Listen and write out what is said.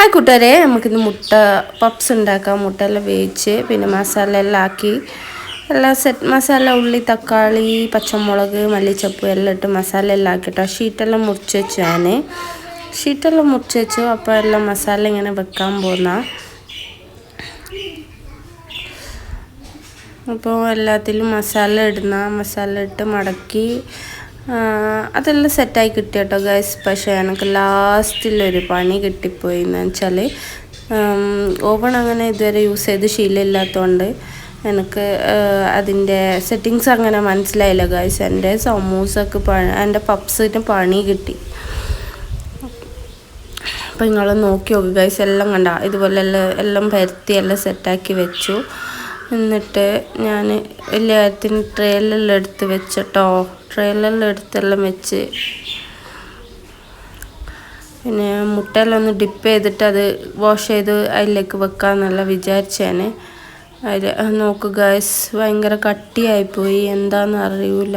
Hi കൂട്ടുകാരെ, നമുക്കിന്ന് മുട്ട പപ്സ് ഉണ്ടാക്കാം. മുട്ടയെല്ലാം വേവിച്ച് പിന്നെ മസാല എല്ലാം ആക്കി എല്ലാം സെറ്റ് മസാല ഉള്ളി തക്കാളി പച്ചമുളക് മല്ലിച്ചപ്പ് എല്ലാം ഇട്ട് മസാല എല്ലാം ആക്കിട്ടോ. ഷീറ്റെല്ലാം മുറിച്ച് വെച്ചു. ഷീറ്റെല്ലാം മുറിച്ച് വെച്ചു. അപ്പോൾ എല്ലാം മസാല ഇങ്ങനെ വെക്കാൻ പോകുന്ന. അപ്പോൾ എല്ലാത്തിലും മസാല ഇട്ട് മടക്കി അതെല്ലാം സെറ്റായി കിട്ടി കേട്ടോ ഗൈസ്. പക്ഷേ എനിക്ക് ലാസ്റ്റിലൊരു പണി കിട്ടിപ്പോയി എന്ന് വെച്ചാൽ ഓവൺ അങ്ങനെ ഇതുവരെ യൂസ് ചെയ്ത് ശീലമില്ലാത്തതുകൊണ്ട് എനിക്ക് അതിൻ്റെ സെറ്റിങ്സ് അങ്ങനെ മനസ്സിലായില്ല ഗൈസ്. എൻ്റെ സമൂസക്ക് എൻ്റെ പപ്സിന് പണി കിട്ടി. അപ്പോൾ നിങ്ങൾ നോക്കി നോക്കുക ഗൈസ്. എല്ലാം കണ്ട ഇതുപോലെ എല്ലാം പരത്തി എല്ലാം സെറ്റാക്കി വെച്ചു. എന്നിട്ട് ഞാൻ വലിയ കാര്യത്തിന് ട്രെയിലെല്ലാം എടുത്ത് വെച്ചിട്ടോ. ട്രെയിലെല്ലാം എടുത്തെല്ലാം വെച്ച് പിന്നെ മുട്ടയെല്ലാം ഒന്ന് ഡിപ്പ് ചെയ്തിട്ട് അത് വാഷ് ചെയ്ത് അതിലേക്ക് വെക്കാമെന്നല്ല വിചാരിച്ചേനെ. അതിൽ നോക്കുക ഗൈസ്, ഭയങ്കര കട്ടിയായിപ്പോയി, എന്താണെന്ന് അറിയില്ല.